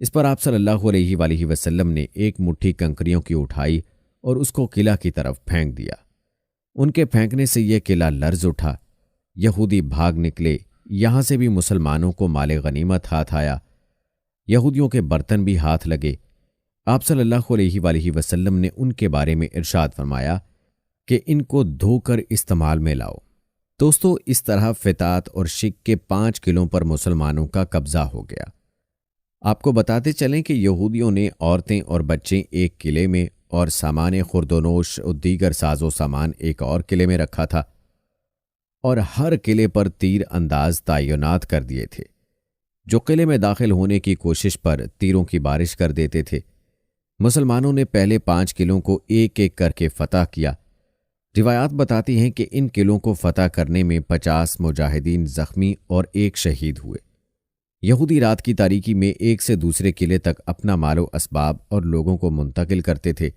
اس پر آپ صلی اللہ علیہ وآلہ وسلم نے ایک مٹھی کنکریوں کی اٹھائی اور اس کو قلعہ کی طرف پھینک دیا۔ ان کے پھینکنے سے یہ قلعہ لرز اٹھا، یہودی بھاگ نکلے، یہاں سے بھی مسلمانوں کو مال غنیمت ہاتھ آیا، یہودیوں کے برتن بھی ہاتھ لگے۔ آپ صلی اللہ علیہ وآلہ وسلم نے ان کے بارے میں ارشاد فرمایا کہ ان کو دھو کر استعمال میں لاؤ۔ دوستو، اس طرح فتات اور شک کے 5 قلعوں پر مسلمانوں کا قبضہ ہو گیا۔ آپ کو بتاتے چلیں کہ یہودیوں نے عورتیں اور بچے ایک قلعے میں اور سامان خوردونوش اور دیگر ساز و سامان ایک اور قلعے میں رکھا تھا، اور ہر قلعے پر تیر انداز تعینات کر دیے تھے جو قلعے میں داخل ہونے کی کوشش پر تیروں کی بارش کر دیتے تھے۔ مسلمانوں نے پہلے 5 قلعوں کو ایک ایک کر کے فتح کیا۔ روایات بتاتی ہیں کہ ان قلعوں کو فتح کرنے میں 50 مجاہدین زخمی اور 1 شہید ہوئے۔ یہودی رات کی تاریکی میں ایک سے دوسرے قلعے تک اپنا مال و اسباب اور لوگوں کو منتقل کرتے تھے۔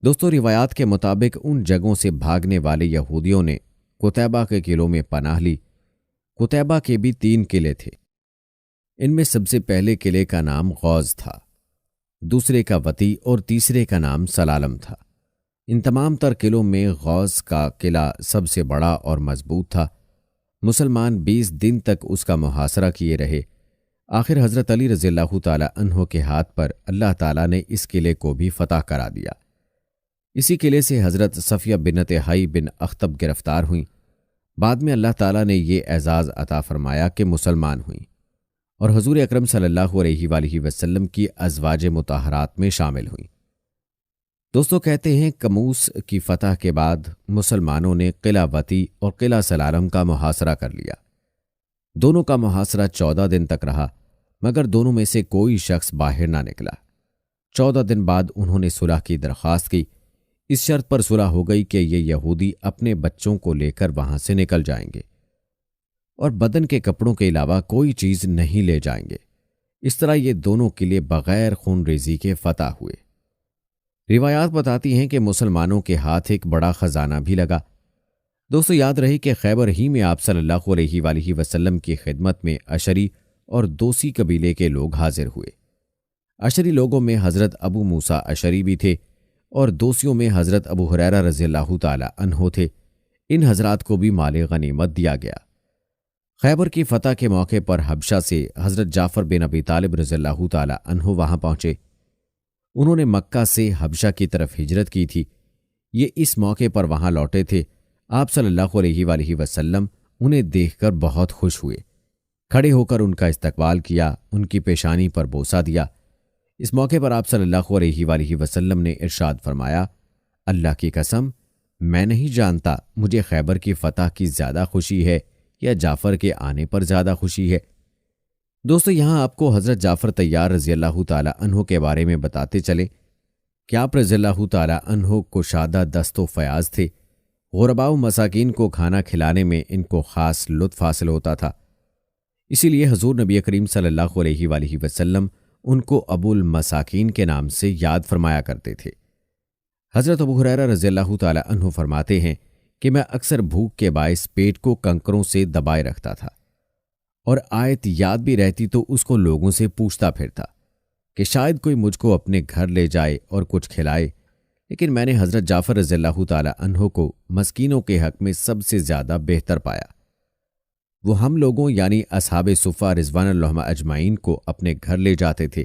دوستو، روایات کے مطابق ان جگہوں سے بھاگنے والے یہودیوں نے قتیبہ کے قلعوں میں پناہ لی۔ قتیبہ کے بھی 3 قلعے تھے۔ ان میں سب سے پہلے قلعے کا نام غوز تھا، دوسرے کا وطی اور تیسرے کا نام سلالم تھا۔ ان تمام تر قلعوں میں غوز کا قلعہ سب سے بڑا اور مضبوط تھا۔ مسلمان 20 دن تک اس کا محاصرہ کیے رہے۔ آخر حضرت علی رضی اللہ تعالی عنہ کے ہاتھ پر اللہ تعالیٰ نے اس قلعے کو بھی فتح کرا دیا۔ اسی قلعے سے حضرت صفیہ بنت حی بن اخطب گرفتار ہوئیں۔ بعد میں اللہ تعالیٰ نے یہ اعزاز عطا فرمایا کہ مسلمان ہوئیں اور حضور اکرم صلی اللہ علیہ وآلہ وسلم کی ازواج مطہرات میں شامل ہوئیں۔ دوستو، کہتے ہیں کموس کی فتح کے بعد مسلمانوں نے قلعہ وطی اور قلعہ سلالم کا محاصرہ کر لیا۔ دونوں کا محاصرہ 14 دن تک رہا، مگر دونوں میں سے کوئی شخص باہر نہ نکلا۔ 14 دن بعد انہوں نے صلح کی درخواست کی۔ اس شرط پر صلح ہو گئی کہ یہ یہودی اپنے بچوں کو لے کر وہاں سے نکل جائیں گے اور بدن کے کپڑوں کے علاوہ کوئی چیز نہیں لے جائیں گے۔ اس طرح یہ دونوں قلعے بغیر خون ریزی کے فتح ہوئے۔ روایات بتاتی ہیں کہ مسلمانوں کے ہاتھ ایک بڑا خزانہ بھی لگا۔ دوستو، یاد رہی کہ خیبر ہی میں آپ صلی اللہ علیہ وآلہ وسلم کی خدمت میں اشری اور دوسی قبیلے کے لوگ حاضر ہوئے۔ اشری لوگوں میں حضرت ابو موسیٰ اشری بھی تھے اور دوسیوں میں حضرت ابو ہریرہ رضی اللہ تعالی عنہ تھے۔ ان حضرات کو بھی مال غنیمت دیا گیا۔ خیبر کی فتح کے موقع پر حبشہ سے حضرت جعفر بن ابی طالب رضی اللہ تعالی عنہ وہاں پہنچے۔ انہوں نے مکہ سے حبشہ کی طرف ہجرت کی تھی۔ یہ اس موقع پر وہاں لوٹے تھے۔ آپ صلی اللہ علیہ وآلہ وسلم انہیں دیکھ کر بہت خوش ہوئے، کھڑے ہو کر ان کا استقبال کیا، ان کی پیشانی پر بوسہ دیا۔ اس موقع پر آپ صلی اللہ علیہ وآلہ وسلم نے ارشاد فرمایا، اللہ کی قسم، میں نہیں جانتا مجھے خیبر کی فتح کی زیادہ خوشی ہے یا جعفر کے آنے پر زیادہ خوشی ہے۔ دوستو، یہاں آپ کو حضرت جعفر طیار رضی اللہ تعالی عنہ کے بارے میں بتاتے چلیں کہ آپ رضی اللہ تعالی عنہ کشادہ دست و فیاض تھے۔ غرباء و مساکین کو کھانا کھلانے میں ان کو خاص لطف حاصل ہوتا تھا۔ اسی لیے حضور نبی کریم صلی اللہ علیہ وآلہ وسلم ان کو ابو المساکین کے نام سے یاد فرمایا کرتے تھے۔ حضرت ابو ہریرہ رضی اللہ تعالی عنہ فرماتے ہیں کہ میں اکثر بھوک کے باعث پیٹ کو کنکروں سے دبائے رکھتا تھا اور آیت یاد بھی رہتی تو اس کو لوگوں سے پوچھتا پھرتا کہ شاید کوئی مجھ کو اپنے گھر لے جائے اور کچھ کھلائے، لیکن میں نے حضرت جعفر رضی اللہ تعالی عنہ کو مسکینوں کے حق میں سب سے زیادہ بہتر پایا۔ وہ ہم لوگوں یعنی اصحاب صفہ رضوان اللہ اجمعین کو اپنے گھر لے جاتے تھے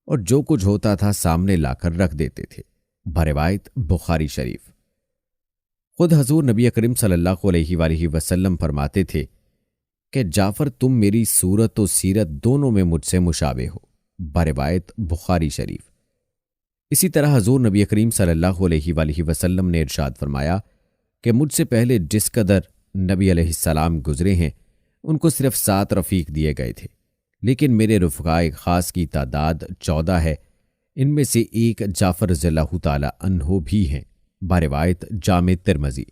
اور جو کچھ ہوتا تھا سامنے لا کر رکھ دیتے تھے۔ بروایت بخاری شریف۔ خود حضور نبی کریم صلی اللہ علیہ وآلہ وسلم فرماتے تھے کہ جعفر، تم میری صورت و سیرت دونوں میں مجھ سے مشابہ ہو۔ بروایت بخاری شریف۔ اسی طرح حضور نبی کریم صلی اللہ علیہ وآلہ وسلم نے ارشاد فرمایا کہ مجھ سے پہلے جس قدر نبی علیہ السلام گزرے ہیں ان کو صرف 7 رفیق دیے گئے تھے، لیکن میرے رفقائے خاص کی تعداد 14 ہے۔ ان میں سے ایک جعفر رضی اللہ تعالی عنہ بھی ہیں۔ بروایت جامع ترمذی۔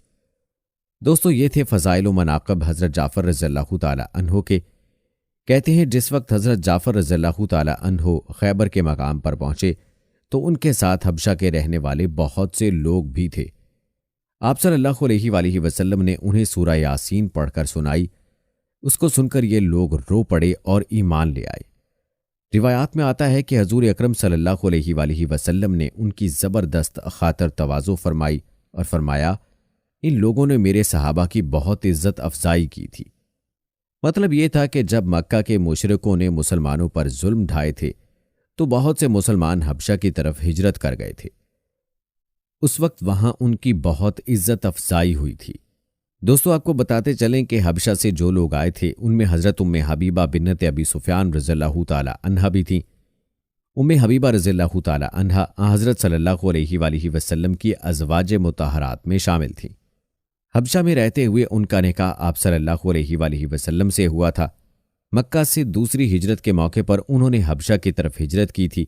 دوستو، یہ تھے فضائل و مناقب حضرت جعفر رضی اللہ تعالی عنہ کے۔ کہتے ہیں جس وقت حضرت جعفر رضی اللہ تعالی عنہ خیبر کے مقام پر پہنچے تو ان کے ساتھ حبشہ کے رہنے والے بہت سے لوگ بھی تھے۔ آپ صلی اللہ علیہ وآلہ وسلم نے انہیں سورہ یاسین پڑھ کر سنائی۔ اس کو سن کر یہ لوگ رو پڑے اور ایمان لے آئے۔ روایات میں آتا ہے کہ حضور اکرم صلی اللہ علیہ وآلہ وسلم نے ان کی زبردست خاطر تواضع فرمائی اور فرمایا، ان لوگوں نے میرے صحابہ کی بہت عزت افزائی کی تھی۔ مطلب یہ تھا کہ جب مکہ کے مشرکوں نے مسلمانوں پر ظلم ڈھائے تھے تو بہت سے مسلمان حبشہ کی طرف ہجرت کر گئے تھے۔ اس وقت وہاں ان کی بہت عزت افزائی ہوئی تھی۔ دوستو، آپ کو بتاتے چلیں کہ حبشہ سے جو لوگ آئے تھے ان میں حضرت ام حبیبہ بنت ابی سفیان رضی اللہ تعالی عنہا بھی تھیں۔ ام حبیبہ رضی اللہ تعالی عنہا حضرت صلی اللہ علیہ وآلہ وسلم کی ازواج مطہرات میں شامل تھیں۔ حبشہ میں رہتے ہوئے ان کا نکاح آپ صلی اللہ علیہ وآلہ وسلم سے ہوا تھا۔ مکہ سے دوسری ہجرت کے موقع پر انہوں نے حبشہ کی طرف ہجرت کی تھی۔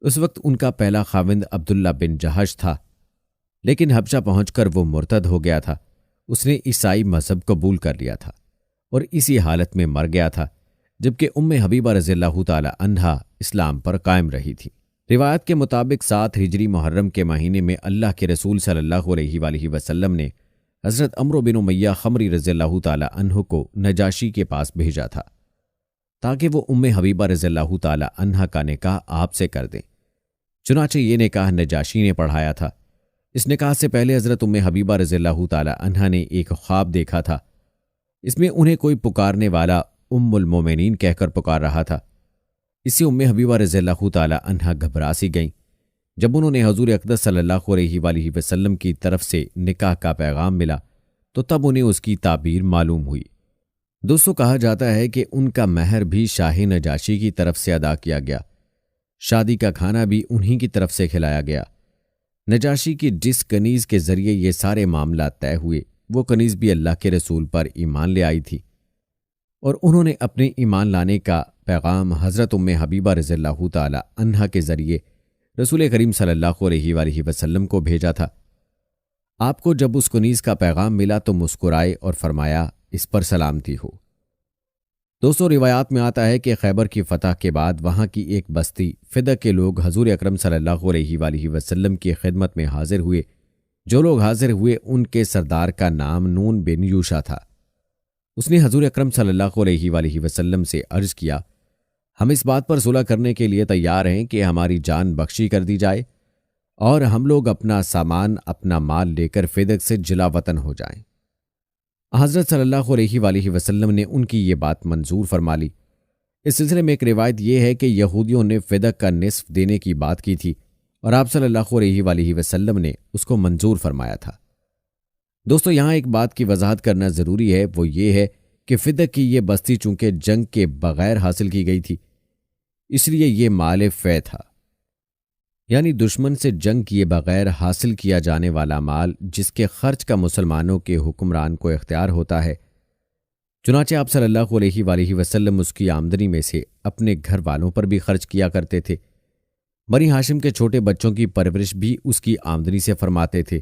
اس وقت ان کا پہلا خاوند عبداللہ بن جہش تھا، لیکن حبشہ پہنچ کر وہ مرتد ہو گیا تھا۔ اس نے عیسائی مذہب قبول کر لیا تھا اور اسی حالت میں مر گیا تھا، جبکہ ام حبیبہ رضی اللہ تعالی عنہا اسلام پر قائم رہی تھی۔ روایت کے مطابق 7 ہجری محرم کے مہینے میں اللہ کے رسول صلی اللہ علیہ وآلہ وسلم نے حضرت عمرو بن امیہ خمری رضی اللہ تعالی عنہ کو نجاشی کے پاس بھیجا تھا تاکہ وہ ام حبیبہ رضی اللہ تعالی عنہا کا نکاح آپ سے کر دیں۔ چنانچہ یہ نکاح نجاشی نے پڑھایا تھا۔ اس نکاح سے پہلے حضرت ام حبیبہ رضی اللہ تعالی عنہا نے ایک خواب دیکھا تھا۔ اس میں انہیں کوئی پکارنے والا ام المومنین کہہ کر پکار رہا تھا۔ اس سے ام حبیبہ رضی اللہ تعالی عنہا گھبرا سی گئیں۔ جب انہوں نے حضور اقدس صلی اللہ علیہ وآلہ وسلم کی طرف سے نکاح کا پیغام ملا تو تب انہیں اس کی تعبیر معلوم ہوئی۔ دوستو، کہا جاتا ہے کہ ان کا مہر بھی شاہ نجاشی کی طرف سے ادا کیا گیا، شادی کا کھانا بھی انہی کی طرف سے کھلایا گیا۔ نجاشی کی جس کنیز کے ذریعے یہ سارے معاملات طے ہوئے وہ کنیز بھی اللہ کے رسول پر ایمان لے آئی تھی، اور انہوں نے اپنے ایمان لانے کا پیغام حضرت ام حبیبہ رضی اللہ تعالی عنہا کے ذریعے رسول کریم صلی اللہ علیہ وآلہ وسلم کو بھیجا تھا۔ آپ کو جب اس کنیز کا پیغام ملا تو مسکرائے اور فرمایا، اس پر سلامتی ہو۔ دوستو، روایات میں آتا ہے کہ خیبر کی فتح کے بعد وہاں کی ایک بستی فدق کے لوگ حضور اکرم صلی اللہ علیہ وآلہ وسلم کی خدمت میں حاضر ہوئے۔ جو لوگ حاضر ہوئے ان کے سردار کا نام نون بن یوشا تھا۔ اس نے حضور اکرم صلی اللہ علیہ وآلہ وسلم سے عرض کیا، ہم اس بات پر صلح کرنے کے لیے تیار ہیں کہ ہماری جان بخشی کر دی جائے اور ہم لوگ اپنا سامان اپنا مال لے کر فدق سے جلا وطن ہو جائیں۔ حضرت صلی اللہ علیہ وآلہ وسلم نے ان کی یہ بات منظور فرما لی۔ اس سلسلے میں ایک روایت یہ ہے کہ یہودیوں نے فدق کا نصف دینے کی بات کی تھی اور آپ صلی اللہ علیہ وآلہ وسلم نے اس کو منظور فرمایا تھا۔ دوستو، یہاں ایک بات کی وضاحت کرنا ضروری ہے، وہ یہ ہے کہ فدق کی یہ بستی چونکہ جنگ کے بغیر حاصل کی گئی تھی، اس لیے یہ مال فے تھا، یعنی دشمن سے جنگ کیے بغیر حاصل کیا جانے والا مال جس کے خرچ کا مسلمانوں کے حکمران کو اختیار ہوتا ہے۔ چنانچہ آپ صلی اللہ علیہ وآلہ وسلم اس کی آمدنی میں سے اپنے گھر والوں پر بھی خرچ کیا کرتے تھے۔ بنی ہاشم کے چھوٹے بچوں کی پرورش بھی اس کی آمدنی سے فرماتے تھے۔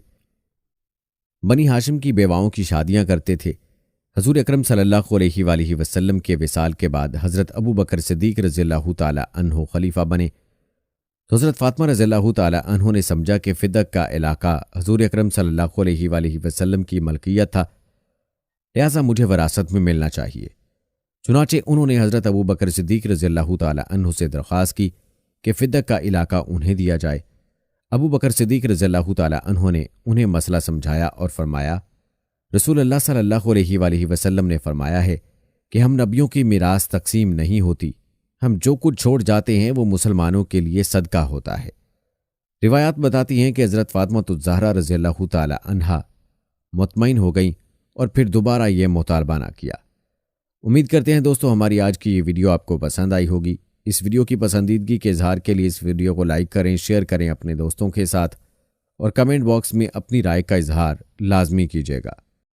بنی ہاشم کی بیواؤں کی شادیاں کرتے تھے۔ حضور اکرم صلی اللہ علیہ وآلہ وسلم کے وصال کے بعد حضرت ابو بکر صدیق رضی اللہ تعالی عنہ خلیفہ بنے۔ حضرت فاطمہ رضی اللہ تعالی عنہ نے سمجھا کہ فدق کا علاقہ حضور اکرم صلی اللہ علیہ وآلہ وسلم کی ملکیت تھا، لہذا مجھے وراثت میں ملنا چاہیے۔ چنانچہ انہوں نے حضرت ابو بکر صدیق رضی اللہ تعالی عنہ سے درخواست کی کہ فدق کا علاقہ انہیں دیا جائے۔ ابو بکر صدیق رضی اللہ تعالی عنہ نے انہیں مسئلہ سمجھایا اور فرمایا، رسول اللہ صلی اللہ علیہ وآلہ وسلم نے فرمایا ہے کہ ہم نبیوں کی میراث تقسیم نہیں ہوتی، ہم جو کچھ چھوڑ جاتے ہیں وہ مسلمانوں کے لیے صدقہ ہوتا ہے۔ روایات بتاتی ہیں کہ حضرت فاطمہ الزہرا رضی اللہ تعالی عنہا مطمئن ہو گئیں اور پھر دوبارہ یہ مطالبہ نہ کیا۔ امید کرتے ہیں دوستو ہماری آج کی یہ ویڈیو آپ کو پسند آئی ہوگی۔ اس ویڈیو کی پسندیدگی کے اظہار کے لیے اس ویڈیو کو لائک کریں، شیئر کریں اپنے دوستوں کے ساتھ، اور کمنٹ باکس میں اپنی رائے کا اظہار لازمی کیجیے گا۔